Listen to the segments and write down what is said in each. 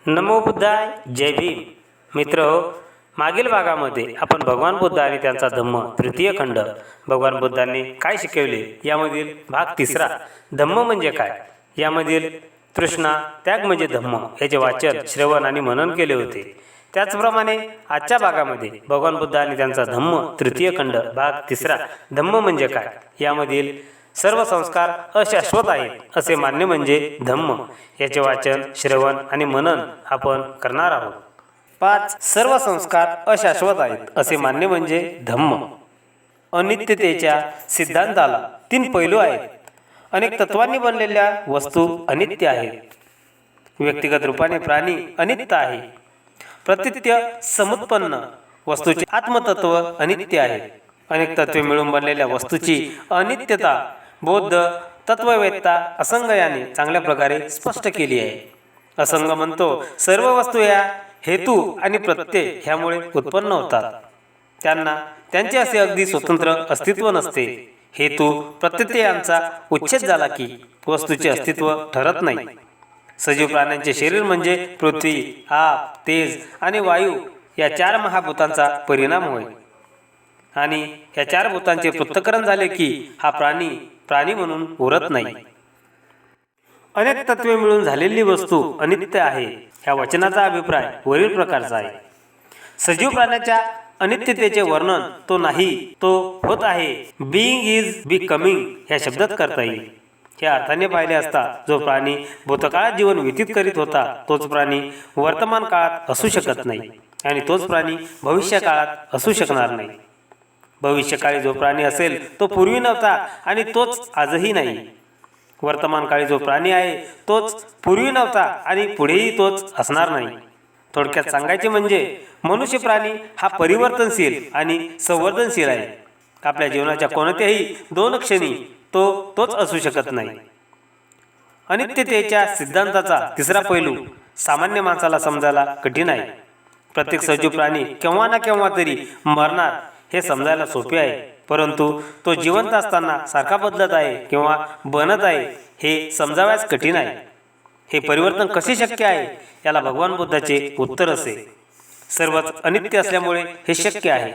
नमो बुद्धाय, जय भीम. मित्र हो, मागील भागामध्ये आपण भगवान बुद्ध आणि त्यांचा धम्म तृतीय खंड, भगवान बुद्धांनी काय शिकवले यामधील भाग तिसरा, धम्म म्हणजे काय, यामधील तृष्णा त्याग म्हणजे धम्म याचे वाचन, श्रवण आणि मनन केले होते. त्याचप्रमाणे आजच्या भागामध्ये भगवान बुद्ध आणि त्यांचा धम्म तृतीय खंड, भाग तिसरा, धम्म म्हणजे काय, यामधील सर्व संस्कार अशाश्वत आहेत असे मान्य म्हणजे धम्म याचे वाचन, श्रवण आणि मनन आपण करणार आहोत. 5. सर्व संस्कार अशाश्वत आहेत असे मान्य म्हणजे धम्म. अनित्यतेच्या सिद्धांताला 3 पैलू आहेत. अनेक तत्वांनी बनलेल्या वस्तू अनित्य आहेत. व्यक्तिगत रूपाने प्राणी अनित्य आहे. प्रतित्य समुत्पन्न वस्तूचे आत्मतत्व अनित्य आहे. अनेक तत्वे मिळून बनलेल्या वस्तूची अनित्यता बौद्ध तत्ववेत्ता असंग याने चांगल्या प्रकारे स्पष्ट केली आहे. असंग म्हणतो, सर्व वस्तू या हेतू आणि प्रत्यय ह्यामुळे उत्पन्न होतात. त्यांना त्यांचे असे अगदी स्वतंत्र अस्तित्व नसते. हेतू प्रत्यय यांचा उच्छेद झाला की वस्तूचे अस्तित्व ठरत नाही. सजीव प्राण्यांचे शरीर म्हणजे पृथ्वी, आप, तेज आणि वायू या 4 महाभूतांचा परिणाम होय. आणि या 4 भूतांचे पृथक्करण झाले की हा प्राणी म्हणून उरत नाही. अनेक तत्वे मिळून झालेली वस्तू अनित्य आहे. या वचनाचा अभिप्राय वरील प्रकारचा आहे. सजीव प्राण्याच्या अनित्यतेचे वर्णन तो नाही, तो होत आहे, बीइंग इज बिकमिंग ह्या शब्दात करता येईल. या अर्थाने पाहिले असता जो प्राणी भूतकाळात जीवन व्यतीत करीत होता तोच प्राणी वर्तमान काळात असू शकत नाही आणि तोच प्राणी भविष्य काळात असू शकणार नाही. भविष्यकाळी जो प्राणी असेल तो पूर्वी नव्हता आणि तोच आजही नाही. वर्तमान काळी जो प्राणी आहे तोच पूर्वी नव्हता आणि पुढेही तोच असणार नाही. थोडक्यात सांगायचे म्हणजे मनुष्य प्राणी हा परिवर्तनशील आणि संवर्धनशील आहे. आपल्या जीवनाच्या कोणत्याही 2 क्षणी तोच असू शकत नाही. अनित्यतेच्या सिद्धांताचा तिसरा पैलू सामान्य माणसाला समजायला कठीण आहे. प्रत्येक सजीव प्राणी केव्हा ना केव्हा तरी मरणार हे समजायला सोपे आहे, परंतु तो जिवंत असताना सारखा बदलत आहे किंवा बनत आहे हे समजावयास कठीण आहे. हे परिवर्तन कसे शक्य आहे याला भगवान बुद्धाचे उत्तर असे, सर्वच अनित्य असल्यामुळे हे शक्य आहे.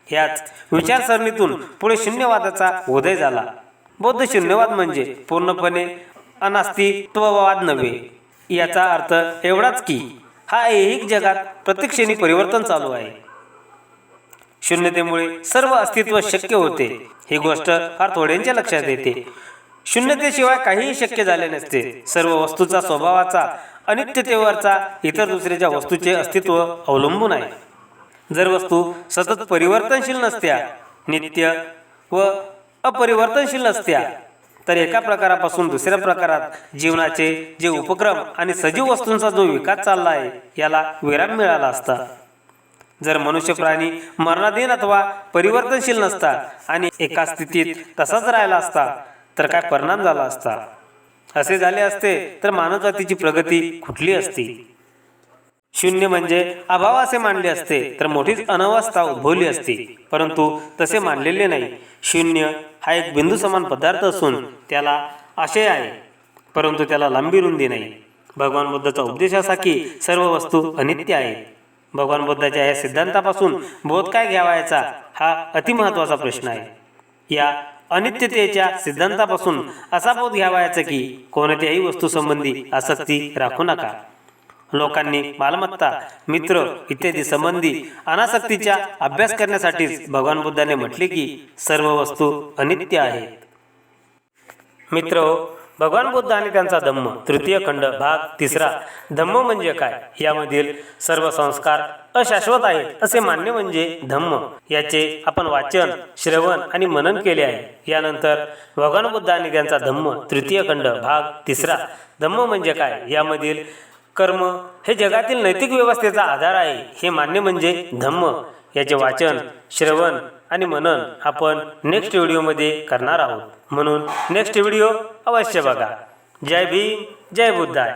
ह्याच विचारसरणीतून पुढे शून्यवादाचा उदय झाला. बौद्ध शून्यवाद म्हणजे पूर्णपणे अनास्तित्ववाद नव्हे. याचा अर्थ एवढाच की हा ऐहिक जगात प्रत्येक क्षणी परिवर्तन चालू आहे. शून्यतेमुळे सर्व अस्तित्व शक्य होते. ही गोष्ट फार थोड्यांच्या लक्षात येते. शून्यतेशिवाय काहीही शक्य झाले नसते. सर्व वस्तूचा स्वभावाचा अनित्यतेवरचा इतर दुसऱ्याच्या वस्तूचे अस्तित्व अवलंबून आहे. जर वस्तू सतत परिवर्तनशील नसत्या, नित्य व अपरिवर्तनशील नसत्या, तर एका प्रकारापासून दुसऱ्या प्रकारात जीवनाचे जे उपक्रम आणि सजीव वस्तूंचा जो विकास चालला आहे याला विराम मिळाला असता. जर मनुष्य प्राणी मरणाधीन अथवा परिवर्तनशील नसता आणि एका स्थितीत तसाच राहिला असता तर काय परिणाम झाला असता. असे झाले असते तर मानवजातीची प्रगती कुठली असती. शून्य म्हणजे अभाव असे मानले असते तर मोठीच अनवस्था उद्भवली असती, परंतु तसे मानलेले नाही. शून्य हा एक बिंदू समान पदार्थ असून त्याला आशय आहे, परंतु त्याला लांबी रुंदी नाही. भगवान बुद्धाचा उपदेश असा की सर्व वस्तू अनित्य आहेत. भगवान बुद्धाच्या या सिद्धांतापासून बोध काय घ्यावायचा हा अतिमहत्वाचा प्रश्न आहे. या अनित्यतेच्या सिद्धांतापासून असा बोध घ्यावायचा की कोणत्याही वस्तूसंबंधी आसक्ती राखू नका. लोकांनी मालमत्ता, मित्र इत्यादी संबंधी अनासक्तीचा अभ्यास करण्यासाठीच भगवान बुद्धाने म्हटले की सर्व वस्तू अनित्य आहेत. मित्र, भगवान बुद्ध आणि त्यांचा धम्म तृतीय खंड, भाग तिसरा, धम्म म्हणजे काय, यामधील सर्व संस्कार अशाश्वत आहेत असे मान्य म्हणजे धम्म याचे आपण वाचन, श्रवण आणि मनन केले आहे. यानंतर भगवान बुद्ध आणि त्यांचा धम्म तृतीय खंड, भाग तिसरा, धम्म म्हणजे काय, यामधील कर्म हे जगातील नैतिक व्यवस्थेचा आधार आहे हे मान्य म्हणजे धम्म याचे वाचन, श्रवण आणि मनन आपण नेक्स्ट व्हिडिओमध्ये करणार आहोत. म्हणून नेक्स्ट व्हिडिओ अवश्य बघा. जय भीम, जय बुद्धाय.